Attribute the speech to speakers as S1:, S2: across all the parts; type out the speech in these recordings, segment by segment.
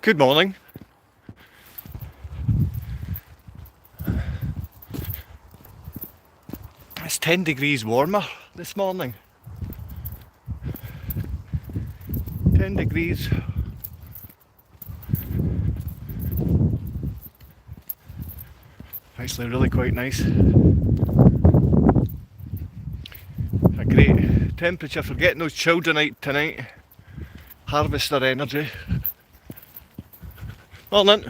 S1: Good morning. It's 10 degrees warmer this morning. 10 degrees. Actually really quite nice. A great temperature for getting those children out tonight. Harvest their energy. Morning.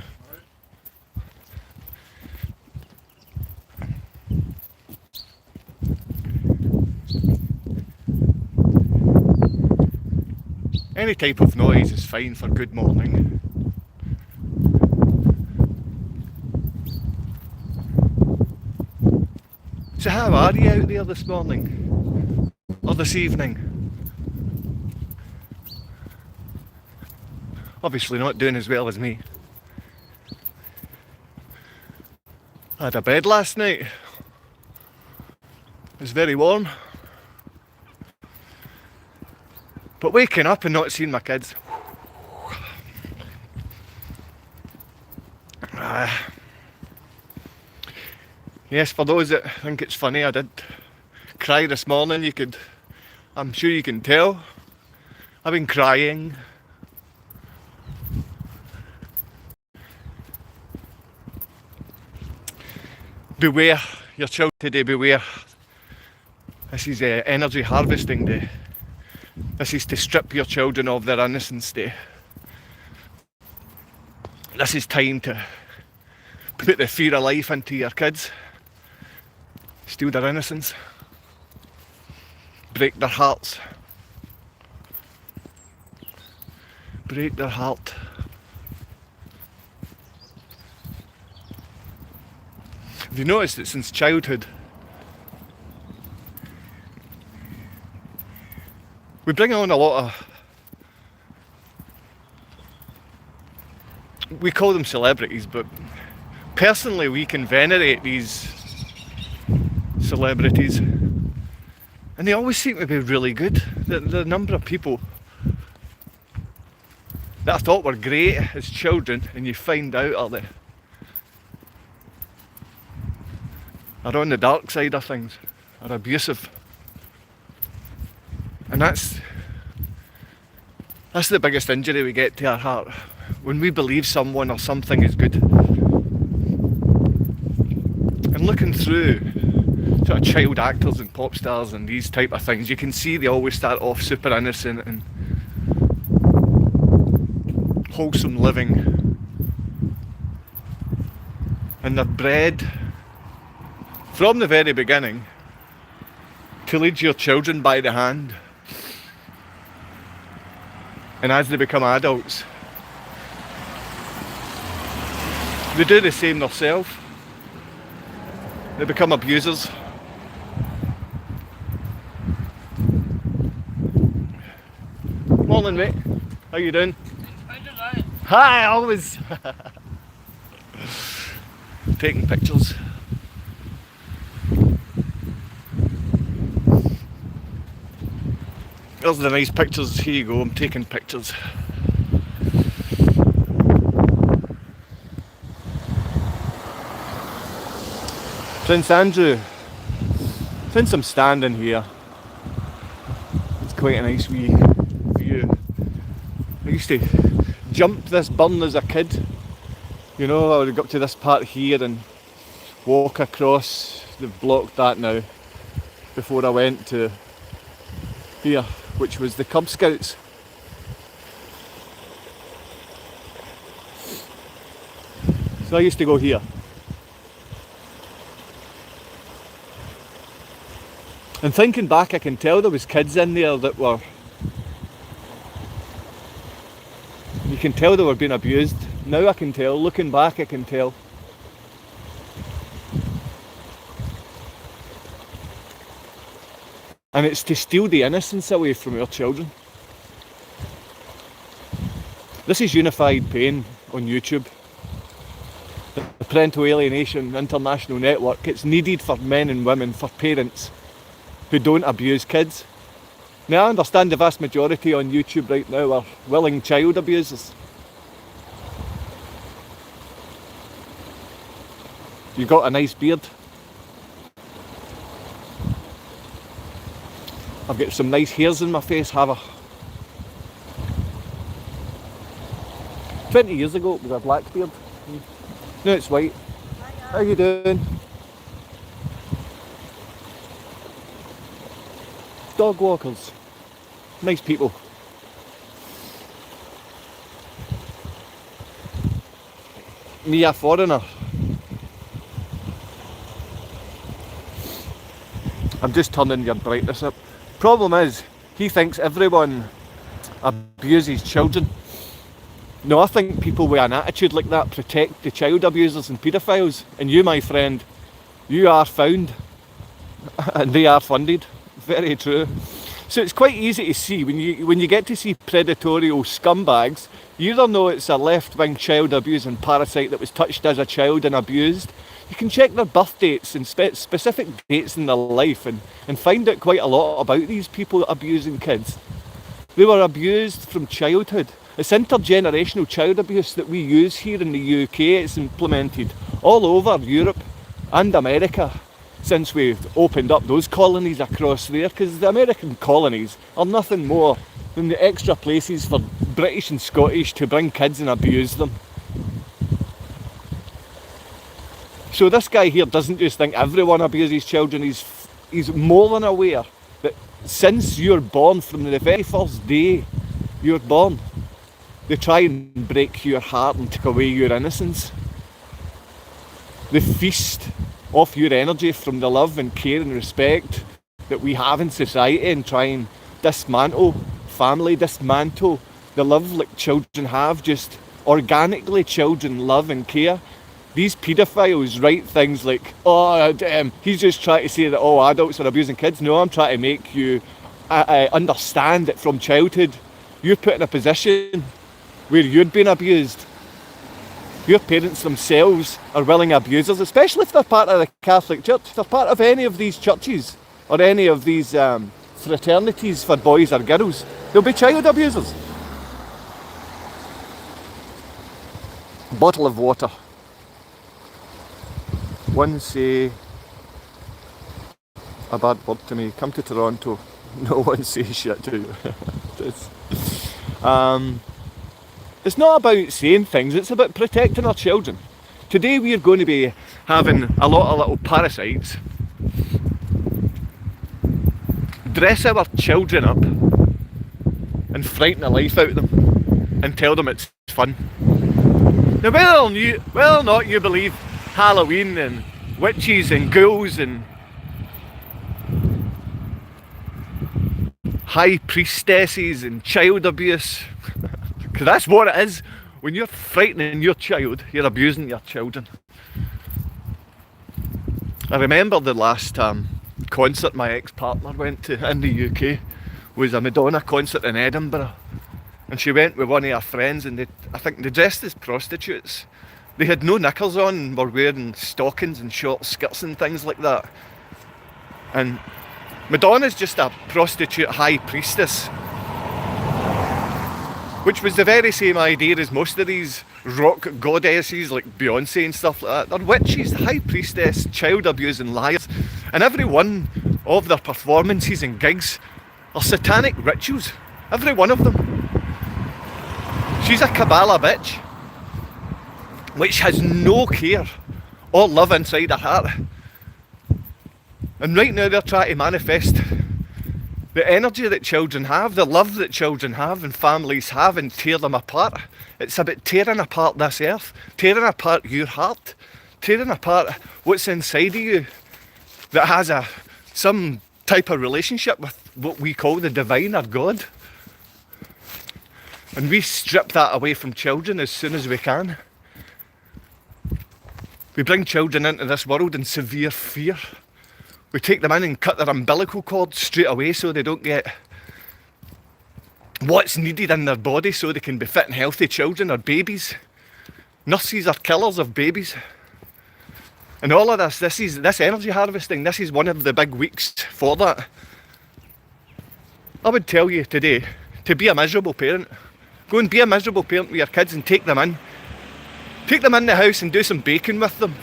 S1: Any type of noise is fine for good morning. So how are you out there this morning? Or this evening? Obviously not doing as well as me. I had a bed last night. It was very warm. But waking up and not seeing my kids. Yes, for those that think it's funny, I did cry this morning. I'm sure you can tell. I've been crying. Beware your child today, beware. This is energy harvesting day. This is to strip your children of their innocence day. This is time to put the fear of life into your kids. Steal their innocence. Break their hearts. Break their heart. Have you noticed that since childhood we bring on a lot of, we call them celebrities, but personally we can venerate these celebrities and they always seem to be really good. The number of people that I thought were great as children and you find out are on the dark side of things, are abusive. And that's the biggest injury we get to our heart, when we believe someone or something is good. And looking through sort of child actors and pop stars and these type of things, you can see they always start off super innocent and wholesome living. And they're bred from the very beginning to lead your children by the hand. And as they become adults, they do the same themselves. They become abusers. Morning, mate. How you doing? Hi, always. Taking pictures. There's the nice pictures. Here you go, I'm taking pictures. Prince Andrew, since I'm standing here, it's quite a nice wee view. I used to jump this burn as a kid. You know, I would go up to this part here and walk across. They've blocked that now. Before I went to here, which was the Cub Scouts. So I used to go here. And thinking back, I can tell there was kids in there that were, you can tell they were being abused. Now I can tell, looking back I can tell. And it's to steal the innocence away from our children. This is Unified Pain on YouTube. The Parental Alienation International Network. It's needed for men and women, for parents who don't abuse kids. Now I understand the vast majority on YouTube right now are willing child abusers. You got a nice beard. I've got some nice hairs in my face, have I? 20 years ago it was a black beard. Now it's white. How you doing? Dog walkers. Nice people. Me a foreigner. I'm just turning your brightness up. Problem is, he thinks everyone abuses children. No, I think people with an attitude like that protect the child abusers and paedophiles. And you, my friend, you are found and they are funded. Very true. So it's quite easy to see when you get to see predatorial scumbags, you either know it's a left-wing child abusing parasite that was touched as a child and abused. You can check their birth dates and specific dates in their life and find out quite a lot about these people abusing kids. They were abused from childhood. It's intergenerational child abuse that we use here in the UK. It's implemented all over Europe and America since we've opened up those colonies across there, because the American colonies are nothing more than the extra places for British and Scottish to bring kids and abuse them. So this guy here doesn't just think everyone abuses children, he's more than aware that since you're born, from the very first day you're born, they try and break your heart and take away your innocence. They feast off your energy from the love and care and respect that we have in society and try and dismantle family, dismantle the love like children have, just organically children love and care. These paedophiles write things like, he's just trying to say that all adults are abusing kids. No, I'm trying to make you understand that from childhood you're put in a position where you'd been abused. Your parents themselves are willing abusers, especially if they're part of the Catholic Church. If they're part of any of these churches or any of these fraternities for boys or girls, they'll be child abusers. Bottle of water. One say a bad word to me. Come to Toronto. No one says shit to you. It's not about saying things, it's about protecting our children. Today we are going to be having a lot of little parasites dress our children up and frighten the life out of them and tell them it's fun. Now whether or not you believe Halloween and witches and ghouls and high priestesses and child abuse, because that's what it is. When you're frightening your child, you're abusing your children. I remember the last concert my ex-partner went to in the UK was a Madonna concert in Edinburgh, and she went with one of her friends, and I think they dressed as prostitutes. They had no knickers on and were wearing stockings and short skirts and things like that. And Madonna's just a prostitute high priestess, which was the very same idea as most of these rock goddesses like Beyonce and stuff like that. They're witches, high priestess, child abusing liars, and every one of their performances and gigs are satanic rituals. Every one of them. She's a Kabbalah bitch, which has no care or love inside her heart. And right now they're trying to manifest the energy that children have, the love that children have and families have, and tear them apart. It's about tearing apart this earth, tearing apart your heart, tearing apart what's inside of you that has some type of relationship with what we call the divine or God. And we strip that away from children as soon as we can. We bring children into this world in severe fear. We take them in and cut their umbilical cord straight away so they don't get what's needed in their body so they can be fit and healthy children or babies. Nurses are killers of babies. And all of this energy harvesting, this is one of the big weeks for that. I would tell you today to be a miserable parent. Go and be a miserable parent with your kids and take them in. Take them in the house and do some baking with them.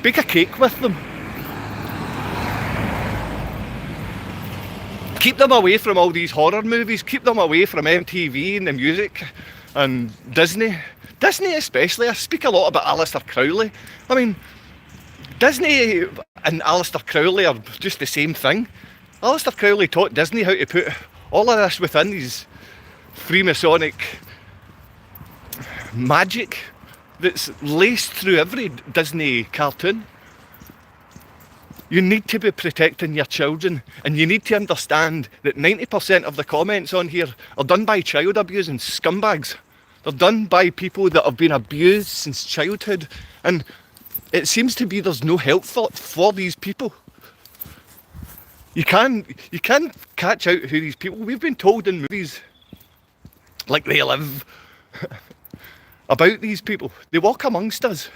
S1: Bake a cake with them. Keep them away from all these horror movies. Keep them away from MTV and the music and Disney. Disney especially. I speak a lot about Aleister Crowley. I mean, Disney and Aleister Crowley are just the same thing. Aleister Crowley taught Disney how to put all of this within these Freemasonic magic that's laced through every Disney cartoon. You need to be protecting your children, and you need to understand that 90% of the comments on here are done by child abusing scumbags. They're done by people that have been abused since childhood, and it seems to be there's no help for these people. You can't catch out who these people. We've been told in movies like They Live about these people. They walk amongst us.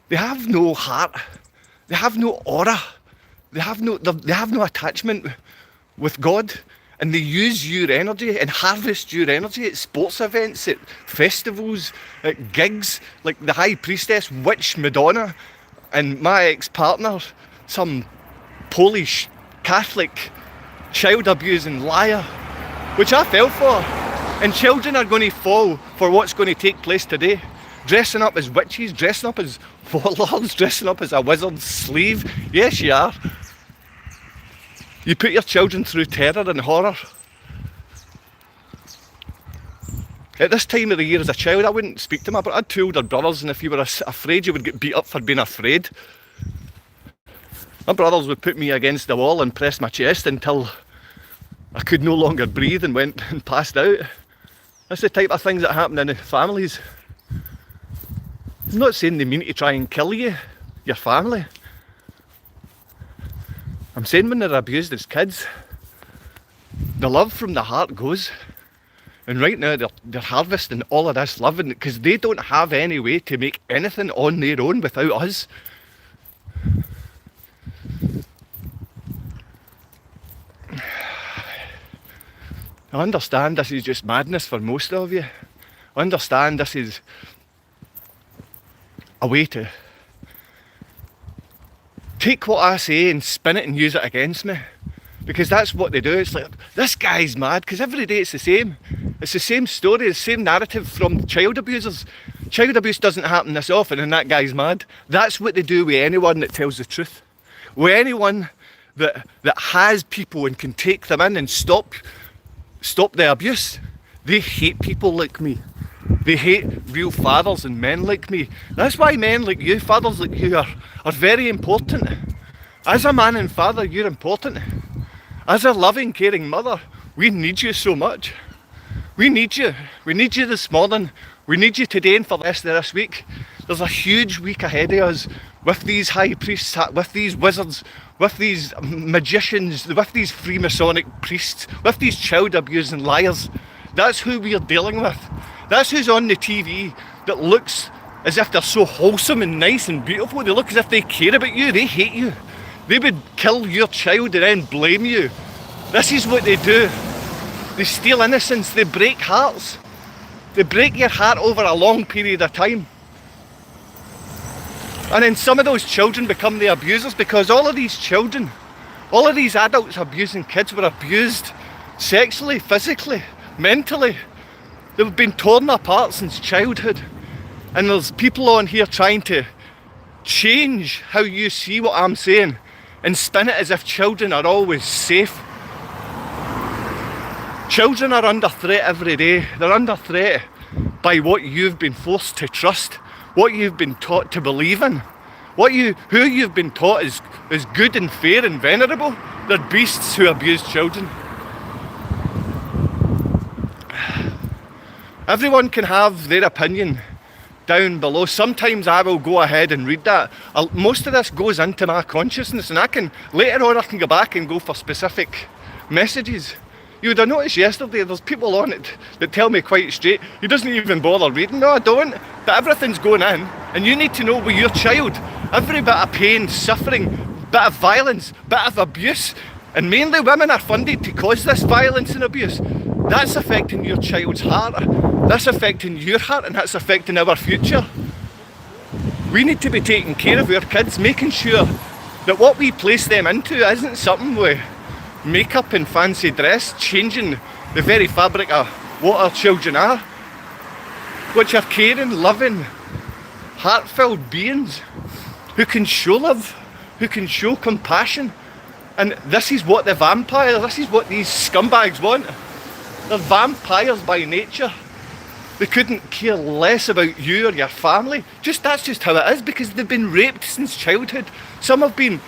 S1: They have no heart. They have no aura. They have no attachment with God, and they use your energy and harvest your energy at sports events, at festivals, at gigs, like the High Priestess, Witch Madonna, and my ex-partner, some Polish Catholic child abusing liar, which I fell for. And children are going to fall for what's going to take place today. Dressing up as witches, dressing up as warlords, dressing up as a wizard's slave. Yes, you are. You put your children through terror and horror. At this time of the year as a child, I wouldn't speak to them, but I had two older brothers, and if you were afraid, you would get beat up for being afraid. My brothers would put me against the wall and press my chest until I could no longer breathe and went and passed out. That's the type of things that happen in families. I'm not saying they mean to try and kill you, your family. I'm saying when they're abused as kids, the love from the heart goes. And right now they're harvesting all of this love because they don't have any way to make anything on their own without us. I understand this is just madness for most of you. I understand this is a way to take what I say and spin it and use it against me. Because that's what they do. It's like, this guy's mad, because every day it's the same. It's the same story, the same narrative from child abusers. Child abuse doesn't happen this often and that guy's mad. That's what they do with anyone that tells the truth. With anyone that has people and can take them in and stop the abuse. They hate people like me. They hate real fathers and men like me. That's why men like you, fathers like you, are very important. As a man and father, you're important. As a loving, caring mother, we need you so much. We need you. We need you this morning. We need you today and for the rest of this week. There's a huge week ahead of us with these high priests, with these wizards, with these magicians, with these Freemasonic priests, with these child abusing liars. That's who we are dealing with. That's who's on the TV that looks as if they're so wholesome and nice and beautiful. They look as if they care about you. They hate you. They would kill your child and then blame you. This is what they do. They steal innocence. They break hearts. They break your heart over a long period of time. And then some of those children become the abusers because all of these children, all of these adults abusing kids were abused sexually, physically, mentally. They've been torn apart since childhood. And there's people on here trying to change how you see what I'm saying and spin it as if children are always safe. Children are under threat every day. They're under threat by what you've been forced to trust, what you've been taught to believe in, who you've been taught is good and fair and venerable. They're beasts who abuse children. Everyone can have their opinion down below. Sometimes I will go ahead and read that. Most of this goes into my consciousness, and later on I can go back and go for specific messages. You would have noticed yesterday there's people on it that tell me quite straight, he doesn't even bother reading. No, I don't. But everything's going in, and you need to know with your child, every bit of pain, suffering, bit of violence, bit of abuse, and mainly women are funded to cause this violence and abuse. That's affecting your child's heart. That's affecting your heart, and that's affecting our future. We need to be taking care of our kids, making sure that what we place them into isn't something with makeup and fancy dress, changing the very fabric of what our children are, which are caring, loving, heart-filled beings who can show love, who can show compassion. And this is what the vampires, this is what these scumbags want. They're vampires by nature. They couldn't care less about you or your family. That's just how it is, because they've been raped since childhood. Some have been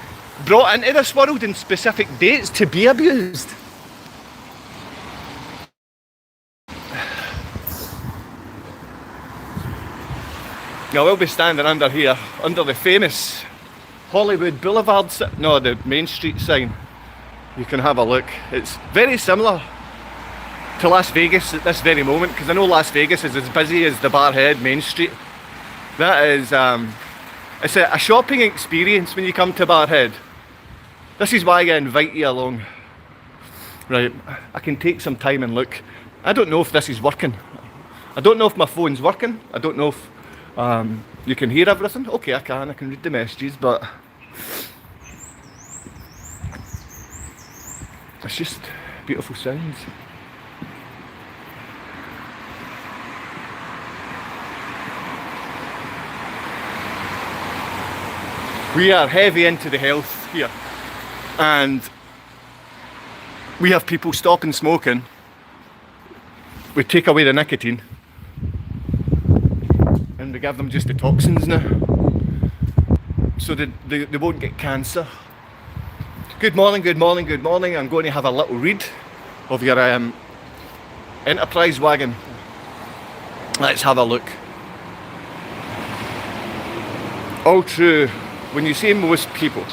S1: brought into this world in specific dates to be abused. Now we'll be standing under here, under the famous Hollywood Boulevard, the Main Street sign. You can have a look. It's very similar to Las Vegas at this very moment, because I know Las Vegas is as busy as the Barrhead Main Street. That is, it's a shopping experience when you come to Barrhead. This is why I invite you along. Right, I can take some time and look. I don't know if this is working. I don't know if my phone's working. I don't know if you can hear everything. Okay, I can read the messages, but it's just beautiful sounds. We are heavy into the health here, and we have people stopping smoking. We take away the nicotine and we give them just the toxins now, so they won't get cancer. Good morning, good morning, good morning. I'm going to have a little read of your enterprise wagon. Let's have a look. All true. When you say most people,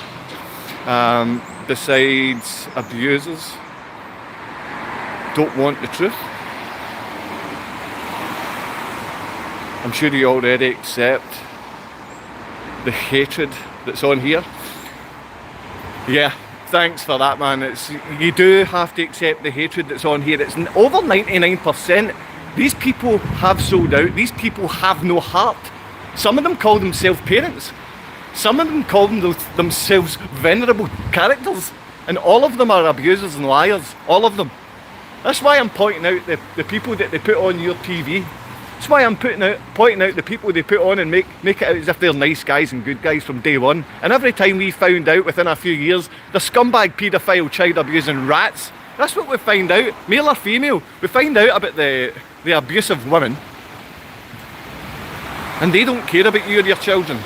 S1: besides abusers, don't want the truth, I'm sure you already accept the hatred that's on here. Yeah, thanks for that, man. You do have to accept the hatred that's on here. It's over 99%. These people have sold out. These people have no heart. Some of them call themselves parents. Some of them call themselves venerable characters, and all of them are abusers and liars, all of them. That's why I'm pointing out the people that they put on your TV. That's why I'm pointing out the people they put on and make it out as if they're nice guys and good guys from day one. And every time we found out within a few years, the scumbag, paedophile, child abusing rats, that's what we find out, male or female. We find out about the abusive women, and they don't care about you or your children.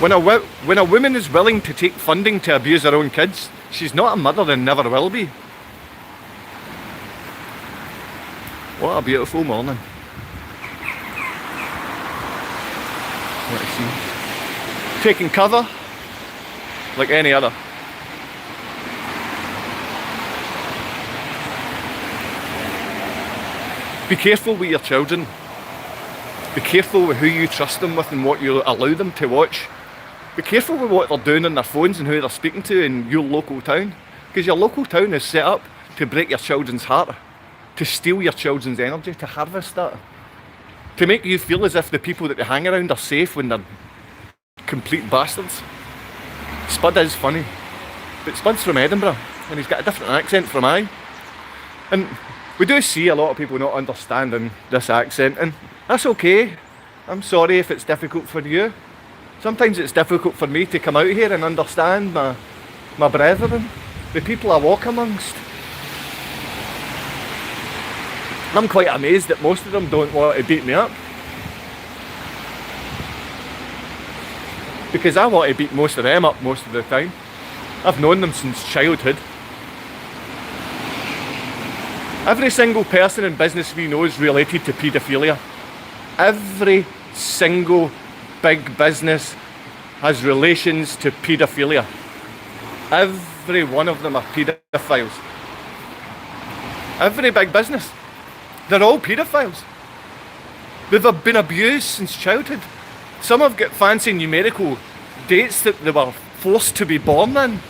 S1: When a woman is willing to take funding to abuse her own kids, she's not a mother and never will be. What a beautiful morning. Let's see. Taking cover like any other. Be careful with your children. Be careful with who you trust them with and what you allow them to watch. Be careful with what they're doing on their phones and who they're speaking to in your local town. Because your local town is set up to break your children's heart, to steal your children's energy, to harvest that, to make you feel as if the people that they hang around are safe when they're complete bastards. Spud is funny, but Spud's from Edinburgh and he's got a different accent from I. And we do see a lot of people not understanding this accent, and that's okay. I'm sorry if it's difficult for you. Sometimes it's difficult for me to come out here and understand my brethren, the people I walk amongst. I'm quite amazed that most of them don't want to beat me up, because I want to beat most of them up most of the time. I've known them since childhood. Every single person in business we know is related to paedophilia. Every single big business has relations to paedophilia. Every one of them are paedophiles. Every big business. They're all paedophiles. They've been abused since childhood. Some have got fancy numerical dates that they were forced to be born in.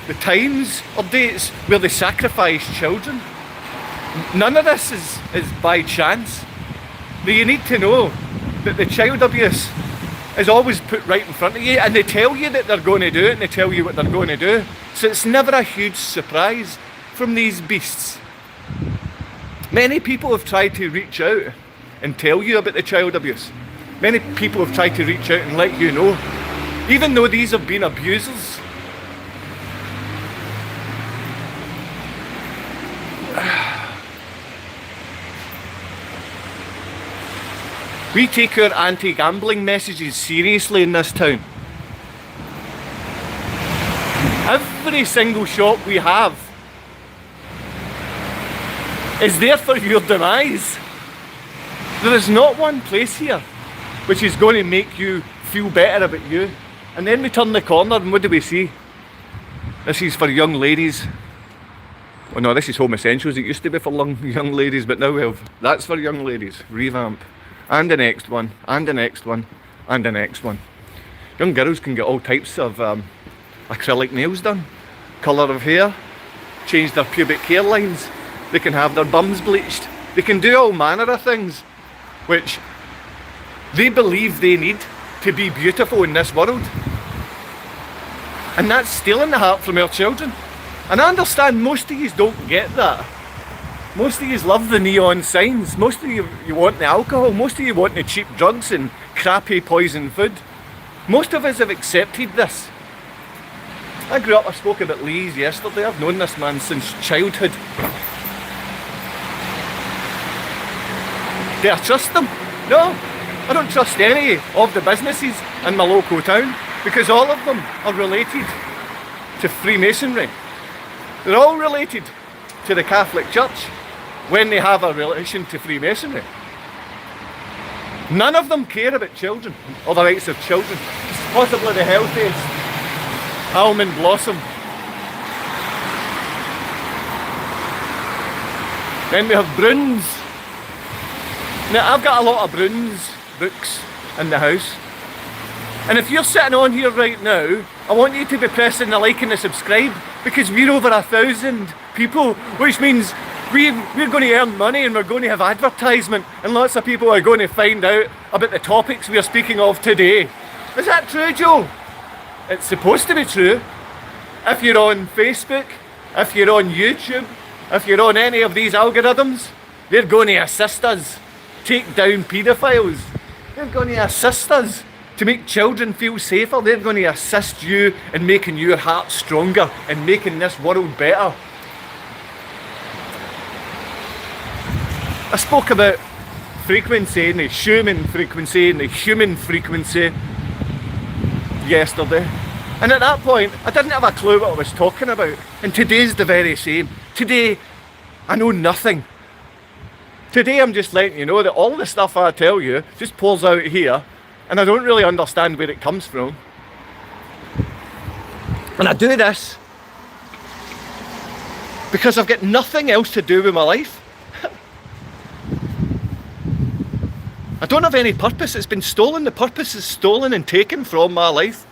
S1: The times or dates where they sacrifice children. None of this is by chance. Now you need to know that the child abuse is always put right in front of you, and they tell you that they're going to do it, and they tell you what they're going to do. So it's never a huge surprise from these beasts. Many people have tried to reach out and tell you about the child abuse. Many people have tried to reach out and let you know, even though these have been abusers. We take our anti-gambling messages seriously in this town. Every single shop we have is there for your demise. There is not one place here which is going to make you feel better about you. And then we turn the corner and what do we see? This is for young ladies. Oh no, this is Home Essentials. It used to be for young ladies, but now we have, that's for young ladies. Revamp. And the next one, and the next one, and the next one. Young girls can get all types of acrylic nails done, colour of hair, change their pubic hairlines, they can have their bums bleached, they can do all manner of things which they believe they need to be beautiful in this world. And that's stealing the heart from our children. And I understand most of you don't get that. Most of you love the neon signs, most of you want the alcohol, most of you want the cheap drugs and crappy poison food. Most of us have accepted this. I grew up, I spoke about Lee's yesterday, I've known this man since childhood. Do I trust them? No, I don't trust any of the businesses in my local town because all of them are related to Freemasonry. They're all related to the Catholic Church when they have a relation to Freemasonry. None of them care about children or the rights of children. It's possibly the healthiest almond blossom. Then we have Bruns. Now I've got a lot of Bruns books in the house. And if you're sitting on here right now, I want you to be pressing the like and the subscribe because we're over 1,000 people, which means we're going to earn money and we're going to have advertisement and lots of people are going to find out about the topics we are speaking of today. Is that true, Joe? It's supposed to be true. If you're on Facebook, if you're on YouTube, if you're on any of these algorithms, they're going to assist us take down paedophiles. They're going to assist us to make children feel safer. They're going to assist you in making your heart stronger and making this world better. I spoke about frequency and the human frequency and the human frequency yesterday. And at that point, I didn't have a clue what I was talking about. And today's the very same. Today, I know nothing. Today I'm just letting you know that all the stuff I tell you just pours out here and I don't really understand where it comes from. And I do this because I've got nothing else to do with my life. I don't have any purpose. It's been stolen. The purpose is stolen and taken from my life.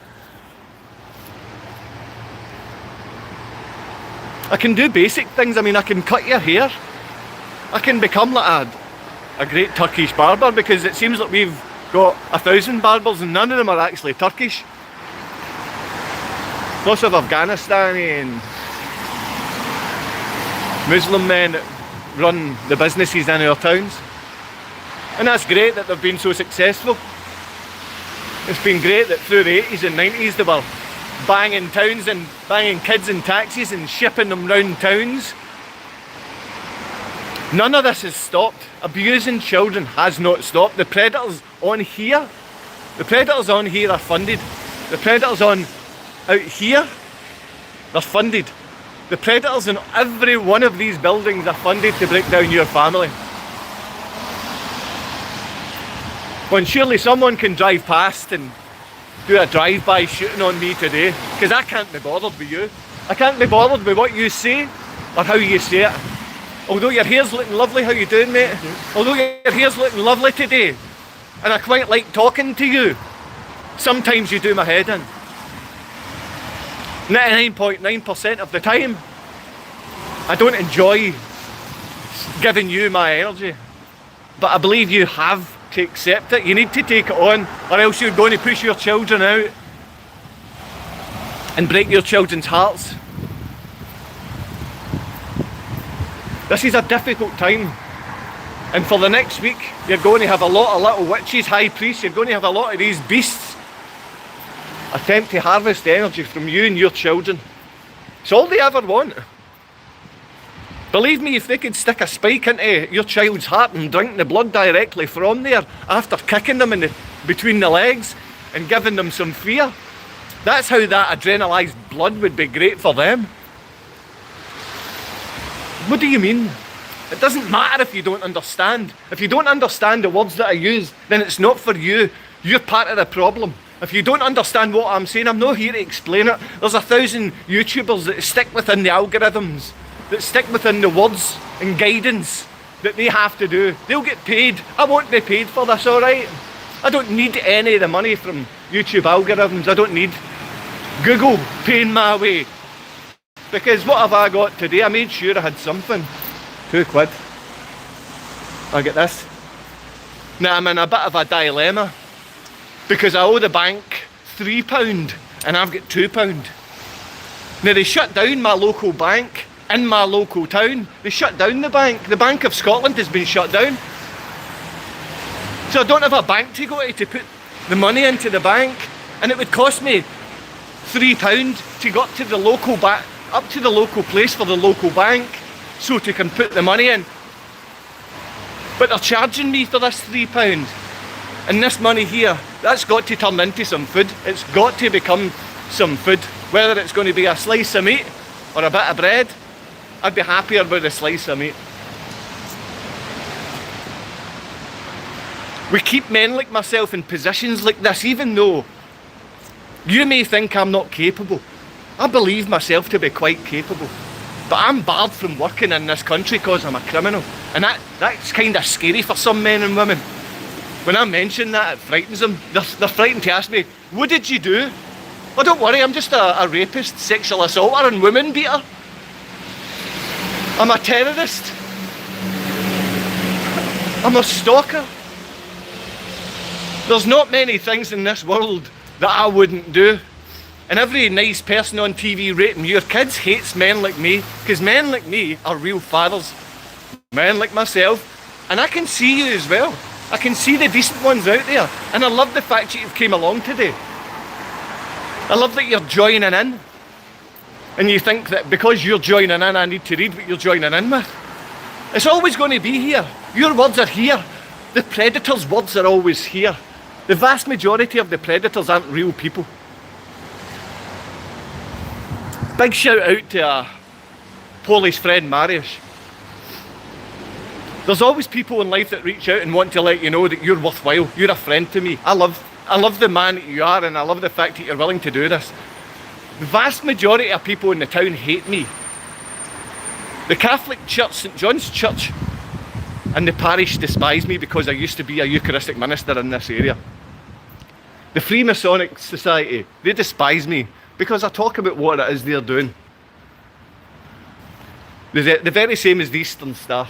S1: I can do basic things. I mean, I can cut your hair. I can become like a great Turkish barber because it seems like we've got 1,000 barbers and none of them are actually Turkish. Lots of Afghanistani and Muslim men that run the businesses in our towns. And that's great that they've been so successful. It's been great that through the 80s and 90s they were banging towns and banging kids in taxis and shipping them round towns. None of this has stopped. Abusing children has not stopped. The predators on here, the predators on here are funded. The predators on out here, they're funded. The predators in every one of these buildings are funded to break down your family. When surely someone can drive past and do a drive-by shooting on me today, because I can't be bothered with you. I can't be bothered with what you say or how you say it. Although your hair's looking lovely, how you doing, mate? Although your hair's looking lovely today, and I quite like talking to you, sometimes you do my head in. 99.9% of the time, I don't enjoy giving you my energy, but I believe you have to accept it. You need to take it on, or else you're going to push your children out and break your children's hearts. This is a difficult time, and for the next week you're going to have a lot of little witches, high priests, you're going to have a lot of these beasts attempt to harvest energy from you and your children. It's all they ever want. Believe me, if they could stick a spike into your child's heart and drink the blood directly from there after kicking them between the legs and giving them some fear, that's how that adrenalised blood would be great for them. What do you mean? It doesn't matter if you don't understand. If you don't understand the words that I use, then it's not for you. You're part of the problem. If you don't understand what I'm saying, I'm not here to explain it. There's 1,000 YouTubers that stick within the algorithms, that stick within the words and guidance that they have to do. They'll get paid. I won't be paid for this, alright? I don't need any of the money from YouTube algorithms. I don't need Google paying my way. Because what have I got today? I made sure I had something. £2. I'll get this. Now I'm in a bit of a dilemma because I owe the bank £3 and I've got £2. Now they shut down my local bank in my local town. They shut down the bank. The Bank of Scotland has been shut down. So I don't have a bank to go to put the money into the bank, and it would cost me £3 to go up to the local place for the local bank so they can put the money in. But they're charging me for this £3. And this money here, that's got to turn into some food. It's got to become some food. Whether it's going to be a slice of meat or a bit of bread, I'd be happier with a slice of meat. We keep men like myself in positions like this, even though you may think I'm not capable. I believe myself to be quite capable. But I'm barred from working in this country because I'm a criminal. And that's kind of scary for some men and women. When I mention that, it frightens them. They're frightened to ask me, what did you do? Oh, don't worry, I'm just a rapist, sexual assaulter and woman beater. I'm a terrorist. I'm a stalker. There's not many things in this world that I wouldn't do. And every nice person on TV rating your kids hates men like me, because men like me are real fathers. Men like myself, and I can see you as well. I can see the decent ones out there, and I love the fact that you've came along today. I love that you're joining in, and you think that because you're joining in, I need to read what you're joining in with. It's always going to be here. Your words are here. The predators' words are always here. The vast majority of the predators aren't real people. Big shout out to Polly's friend Marius. There's always people in life that reach out and want to let you know that you're worthwhile. You're a friend to me. I love the man that you are, and I love the fact that you're willing to do this. The vast majority of people in the town hate me. The Catholic Church, St John's Church, and the parish despise me because I used to be a Eucharistic minister in this area. The Freemasonic Society, they despise me because I talk about what it is they're doing. The very same as the Eastern Star.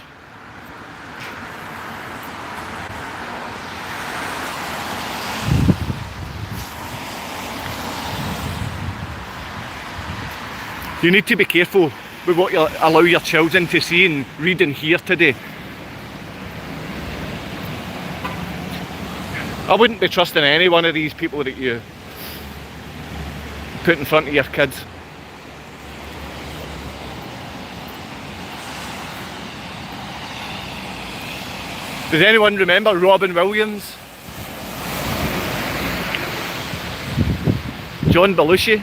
S1: You need to be careful with what you allow your children to see and read and hear today. I wouldn't be trusting any one of these people that you put in front of your kids. Does anyone remember Robin Williams? John Belushi?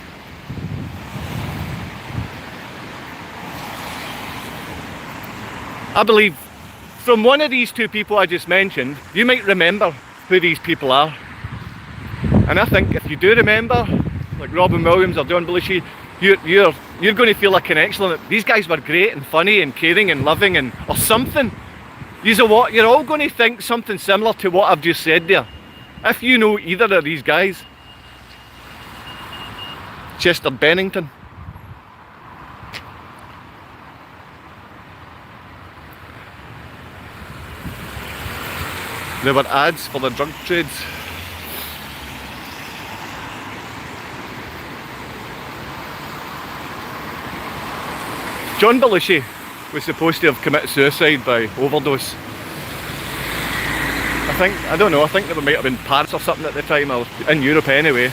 S1: I believe from one of these two people I just mentioned, you might remember who these people are. And I think if you do remember, like Robin Williams or John Belushi, you're going to feel a connection. These guys were great and funny and caring and loving and or something. You know what? You're all going to think something similar to what I've just said there. If you know either of these guys. Chester Bennington. There were ads for the drug trades. John Belushi was supposed to have committed suicide by overdose. I don't know, I think there might have been Paris or something at the time, or in Europe anyway.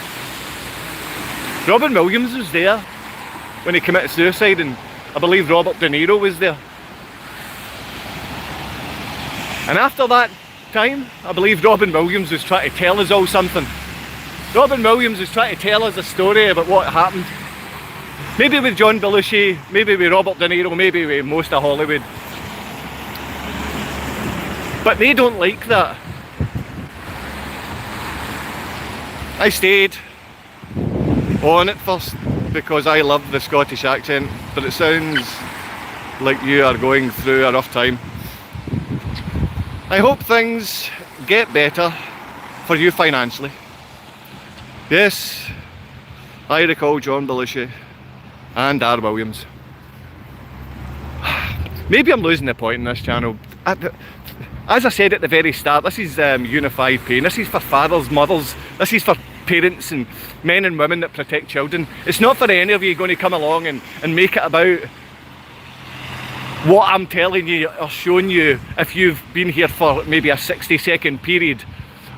S1: Robin Williams was there when he committed suicide, and I believe Robert De Niro was there. And after that time, I believe Robin Williams was trying to tell us all something. Robin Williams was trying to tell us a story about what happened. Maybe with John Belushi, maybe with Robert De Niro, maybe with most of Hollywood. But they don't like that. I stayed on at first because I love the Scottish accent, but it sounds like you are going through a rough time. I hope things get better for you financially. Yes, I recall John Belushi and R. Williams. Maybe I'm losing the point in this channel. As I said at the very start, this is unified pain. This is for fathers, mothers, this is for parents and men and women that protect children. It's not for any of you going to come along and make it about what I'm telling you or showing you if you've been here for maybe a 60-second period.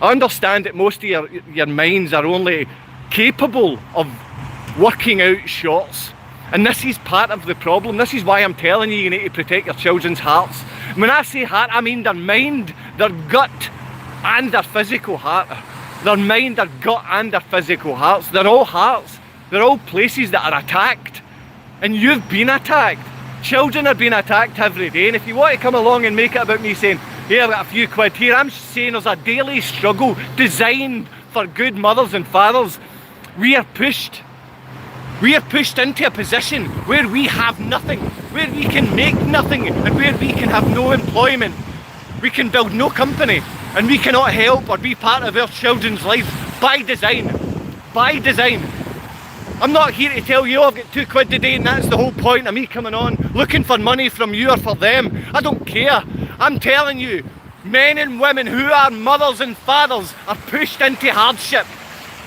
S1: I understand that most of your minds are only capable of working out shots, and this is part of the problem. This is why I'm telling you need to protect your children's hearts. When I say heart, I mean their mind, their gut and their physical heart. Their mind, their gut and their physical hearts. They're all hearts. They're all places that are attacked. And you've been attacked. Children are being attacked every day, and if you want to come along and make it about me saying, hey, I've got a few quid here, I'm saying there's a daily struggle designed for good mothers and fathers. We are pushed into a position where we have nothing, where we can make nothing, and where we can have no employment. We can build no company, and we cannot help or be part of our children's lives by design. By design. I'm not here to tell you, oh, I've got 2 quid today and that's the whole point of me coming on, looking for money from you or for them. I don't care. I'm telling you, men and women who are mothers and fathers are pushed into hardship.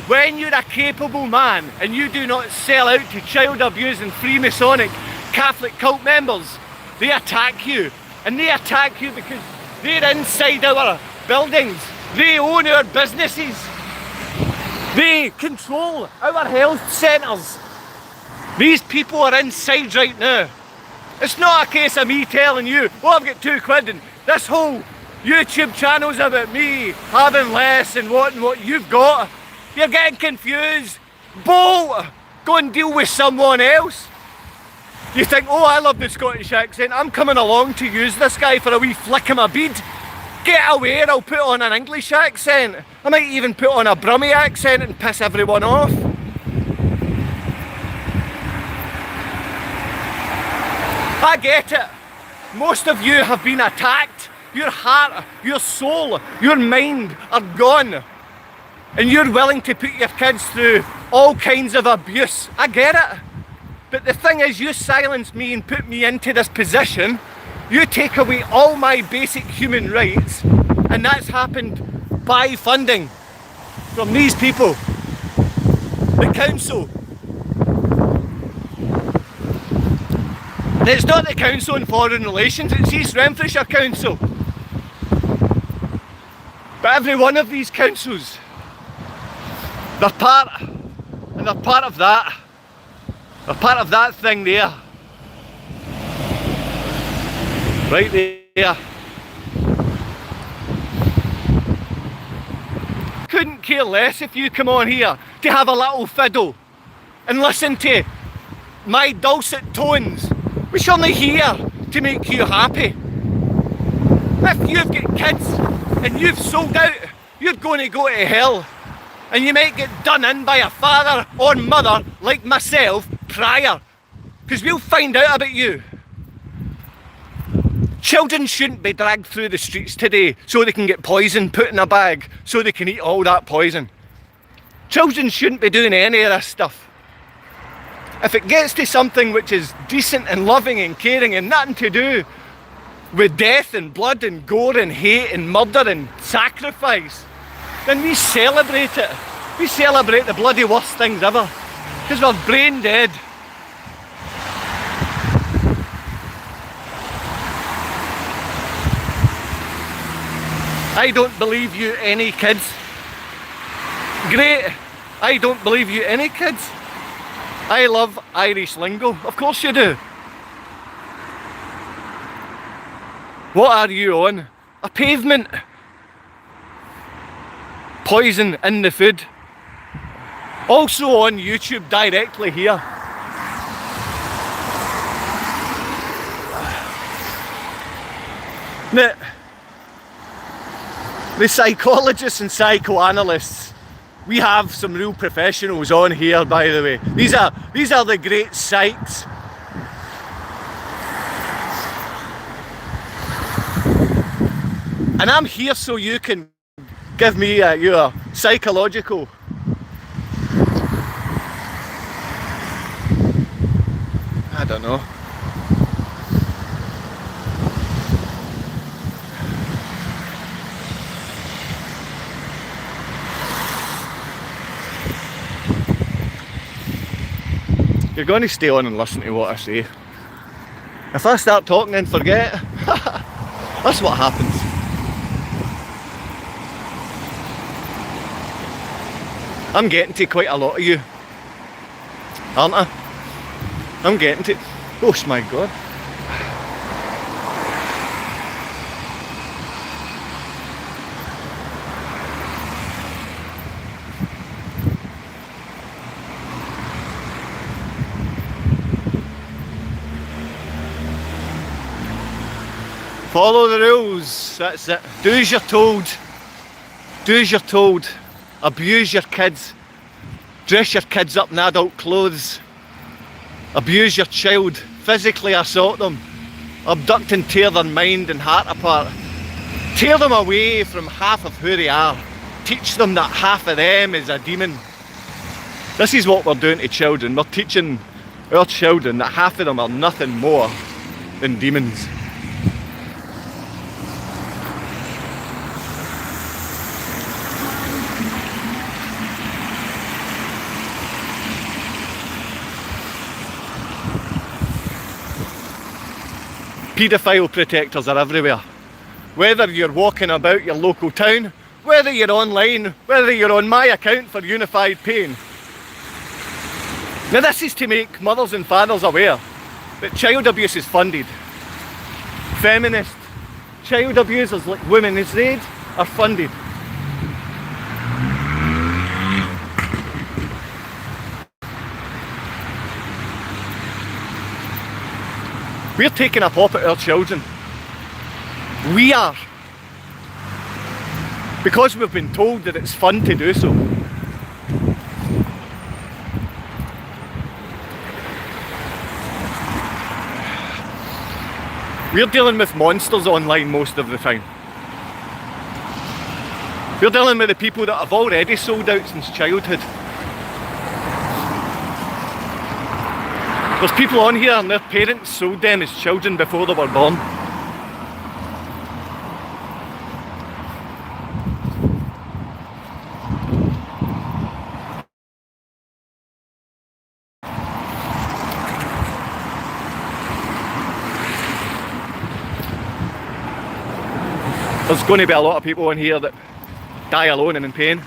S1: When you're a capable man and you do not sell out to child abuse and Freemasonic Catholic cult members, they attack you. And they attack you because they're inside our buildings. They own our businesses. They control our health centres. These people are inside right now. It's not a case of me telling you, oh, I've got 2 quid and this whole YouTube channel's about me having less and wanting what you've got. You're getting confused. Bolt! Go and deal with someone else. You think, oh, I love the Scottish accent. I'm coming along to use this guy for a wee flick of my bead. Get away, I'll put on an English accent. I might even put on a Brummie accent and piss everyone off. I get it. Most of you have been attacked. Your heart, your soul, your mind are gone. And you're willing to put your kids through all kinds of abuse. I get it. But the thing is, you silence me and put me into this position. You take away all my basic human rights, and that's happened by funding from these people. The council. And it's not the Council on Foreign Relations, it's East Renfrewshire Council. But every one of these councils, they're part of that. They're part of that thing there. Right there. Couldn't care less if you come on here to have a little fiddle and listen to my dulcet tones, which are only here to make you happy. If you've got kids and you've sold out, you're going to go to hell. And you might get done in by a father or mother like myself prior, because we'll find out about you. Children shouldn't be dragged through the streets today so they can get poison put in a bag so they can eat all that poison. Children shouldn't be doing any of this stuff. If it gets to something which is decent and loving and caring and nothing to do with death and blood and gore and hate and murder and sacrifice, then we celebrate it. We celebrate the bloody worst things ever, because we're brain dead. I don't believe you any kids. Great. I don't believe you any kids. I love Irish lingo. Of course you do. What are you on? A pavement? Poison in the food. Also on YouTube directly here. Now, the psychologists and psychoanalysts, we have some real professionals on here, by the way. These are the great psychs. And I'm here so you can give me your psychological. I don't know. You're going to stay on and listen to what I say. If I start talking and forget, that's what happens. I'm getting to quite a lot of you, aren't I? I'm getting to... Oh my God. Follow the rules, that's it. Do as you're told. Do as you're told. Abuse your kids. Dress your kids up in adult clothes. Abuse your child. Physically assault them. Abduct and tear their mind and heart apart. Tear them away from half of who they are. Teach them that half of them is a demon. This is what we're doing to children. We're teaching our children that half of them are nothing more than demons. Paedophile protectors are everywhere. Whether you're walking about your local town, whether you're online, whether you're on my account for Unified Pain. Now this is to make mothers and fathers aware that child abuse is funded. Feminist child abusers like Women's Aid are funded. We're taking a pop at our children. We are. Because we've been told that it's fun to do so. We're dealing with monsters online most of the time. We're dealing with the people that have already sold out since childhood. There's people on here and their parents sold them as children before they were born. There's going to be a lot of people on here that die alone and in pain.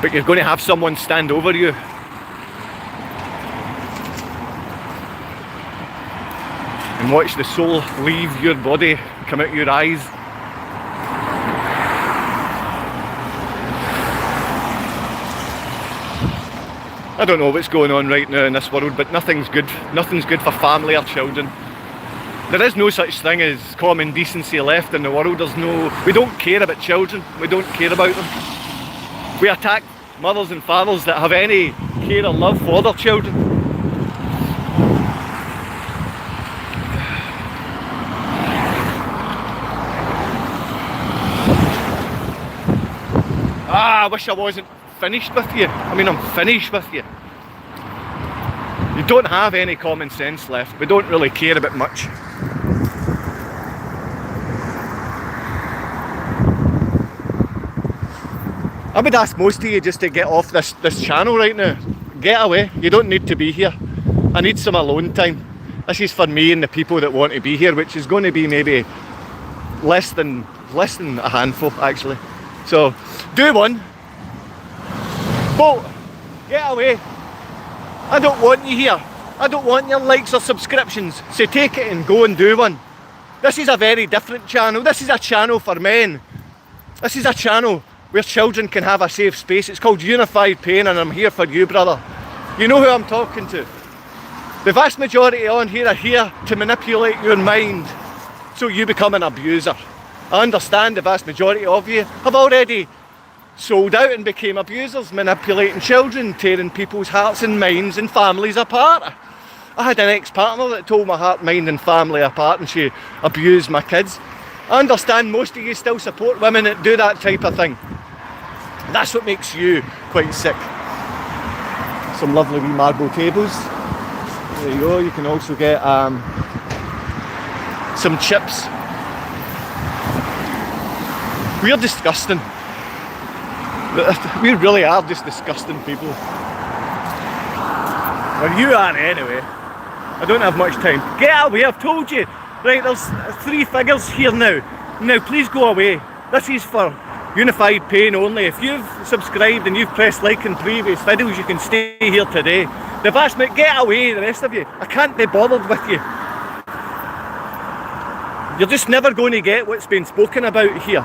S1: But you're going to have someone stand over you. And watch the soul leave your body, come out your eyes. I don't know what's going on right now in this world, but nothing's good. Nothing's good for family or children. There is no such thing as common decency left in the world. We don't care about children. We don't care about them. We attack mothers and fathers that have any care or love for their children. I wish I wasn't finished with you. I mean, I'm finished with you. You don't have any common sense left. We don't really care about much. I would ask most of you just to get off this channel right now. Get away. You don't need to be here. I need some alone time. This is for me and the people that want to be here, which is going to be maybe less than a handful actually. So do one. Vote. Get away. I don't want you here. I don't want your likes or subscriptions. So take it and go and do one. This is a very different channel. This is a channel for men. This is a channel where children can have a safe space. It's called Unified Pain, and I'm here for you, brother. You know who I'm talking to. The vast majority on here are here to manipulate your mind so you become an abuser. I understand the vast majority of you have already sold out and became abusers, manipulating children, tearing people's hearts and minds and families apart. I had an ex-partner that tore my heart, mind and family apart, and she abused my kids. I understand most of you still support women that do that type of thing. That's what makes you quite sick. Some lovely wee marble tables. There you go. You can also get some chips. We're disgusting. We really are just disgusting people. Well, you are anyway. I don't have much time. Get away, I've told you. Right, there's 3 figures here now. Now please go away. This is for Unified Pain only. If you've subscribed and you've pressed like in previous videos, you can stay here today. The vast majority, get away, the rest of you. I can't be bothered with you. You're just never going to get what's been spoken about here.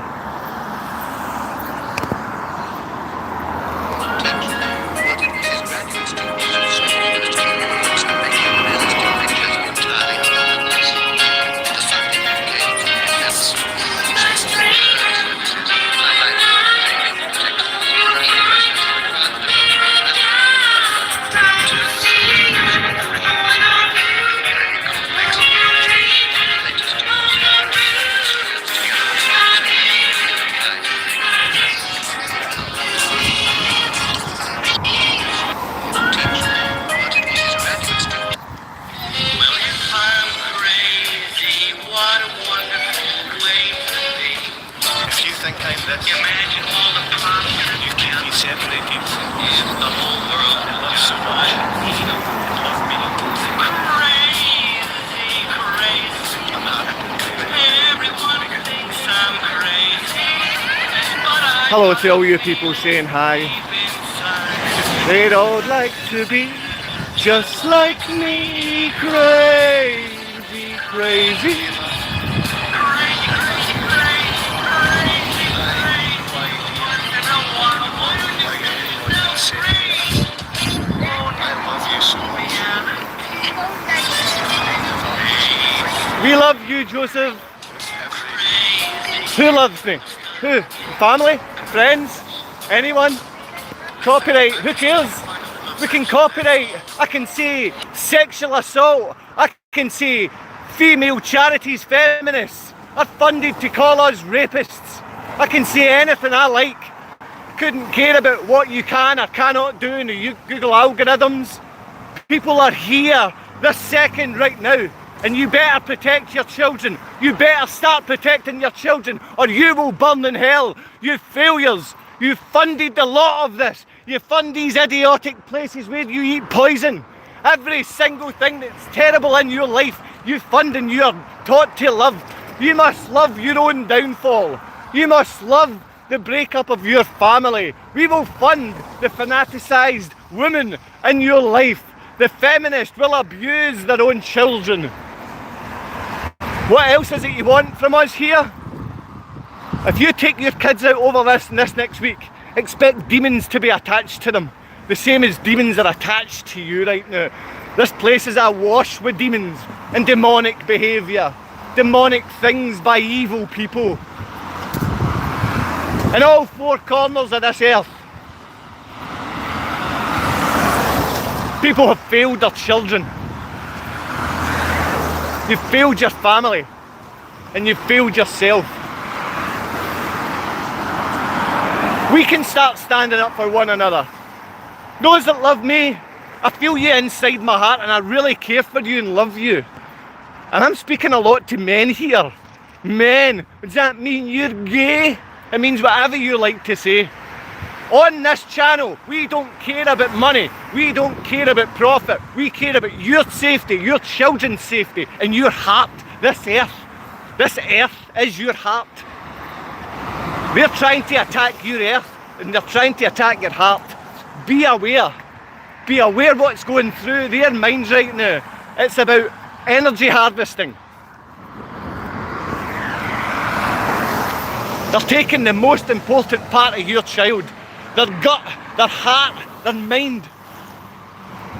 S2: Imagine all the problems you can be separated. The whole world loves so much. Love me. Crazy, crazy. I'm not. Everyone thinks I'm crazy.
S1: Hello to all you people saying hi. They'd all like to be just like me. Crazy, crazy. We love you, Joseph. Who loves me? Who? Family? Friends? Anyone? Copyright? Who cares? We can copyright. I can say sexual assault. I can say female charities, feminists are funded to call us rapists. I can say anything I like. Couldn't care about what you can or cannot do in the Google algorithms. People are here this second right now. And you better protect your children. You better start protecting your children or you will burn in hell. You failures. You funded a lot of this. You fund these idiotic places where you eat poison. Every single thing that's terrible in your life, you fund and you are taught to love. You must love your own downfall. You must love the breakup of your family. We will fund the fanaticised women in your life. The feminist will abuse their own children. What else is it you want from us here? If you take your kids out over this next week, expect demons to be attached to them. The same as demons are attached to you right now. This place is awash with demons and demonic behaviour. Demonic things by evil people. In all 4 corners of this earth. People have failed their children. You've failed your family. And you've failed yourself. We can start standing up for one another. Those that love me I feel you inside my heart and I really care for you and love you. And I'm speaking a lot to men here. Men, does that mean you're gay? It means whatever you like to say. On this channel, we don't care about money. We don't care about profit. We care about your safety, your children's safety, and your heart. This earth is your heart. They're trying to attack your earth and they're trying to attack your heart. Be aware. Be aware what's going through their minds right now. It's about energy harvesting. They're taking the most important part of your child. Their gut, their heart, their mind.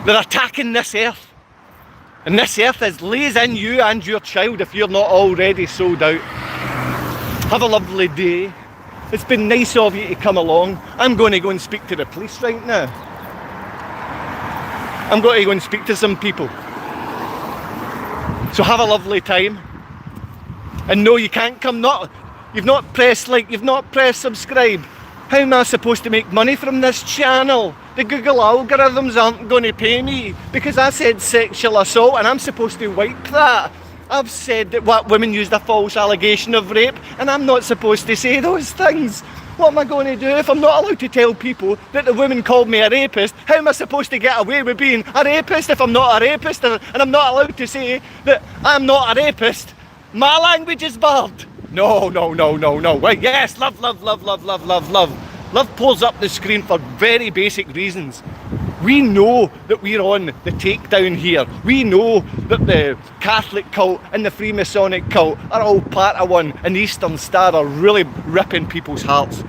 S1: They're attacking this earth. And this earth lays in you and your child if you're not already sold out. Have a lovely day. It's been nice of you to come along. I'm going to go and speak to the police right now. I'm going to go and speak to some people. So have a lovely time. And no, you can't come. You've not pressed like, you've not pressed subscribe. How am I supposed to make money from this channel? The Google algorithms aren't going to pay me because I said sexual assault and I'm supposed to wipe that. I've said that what women used a false allegation of rape and I'm not supposed to say those things. What am I going to do if I'm not allowed to tell people that the woman called me a rapist? How am I supposed to get away with being a rapist if I'm not a rapist and I'm not allowed to say that I'm not a rapist? My language is barred. No. Wait, yes, love. Love pulls up the screen for very basic reasons. We know that we're on the takedown here. We know that the Catholic cult and the Freemasonic cult are all part of one, and the Eastern Star are really ripping people's hearts.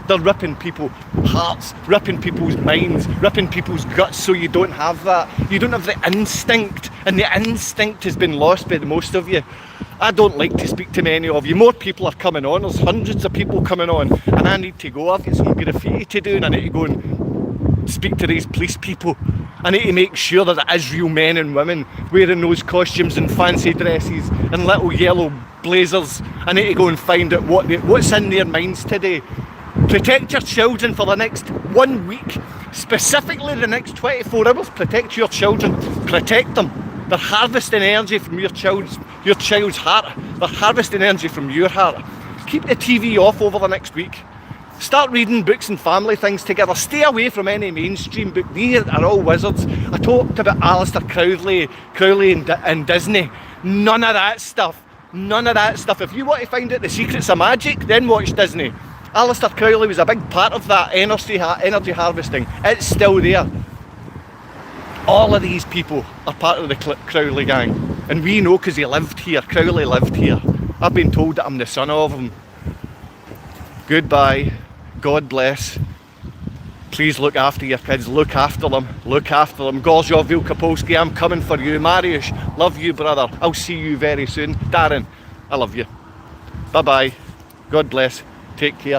S1: They're ripping people's hearts, ripping people's minds, ripping people's guts, so you don't have that. You don't have the instinct, and the instinct has been lost by the most of you. I don't like to speak to many of you. More people are coming on. There's hundreds of people coming on, and I need to go. I've got some graffiti to do, and I need to go and speak to these police people. I need to make sure that it is real men and women wearing those costumes and fancy dresses and little yellow blazers. I need to go and find out what's in their minds today. Protect your children for the next 1 week, specifically the next 24 hours. Protect your children. Protect them. They're harvesting energy from your child's heart. They're harvesting energy from your heart. Keep the TV off over the next week. Start reading books and family things together. Stay away from any mainstream book. These are all wizards. I talked about Alistair Crowley and Disney. None of that stuff. None of that stuff. If you want to find out the secrets of magic, then watch Disney. Alistair Crowley was a big part of that energy harvesting. It's still there. All of these people are part of the Crowley gang. And we know because he lived here. Crowley lived here. I've been told that I'm the son of him. Goodbye. God bless. Please look after your kids. Look after them. Look after them. Gorzio Wielkopolski, I'm coming for you. Mariusz, love you, brother. I'll see you very soon. Darren, I love you. Bye-bye. God bless. Take care.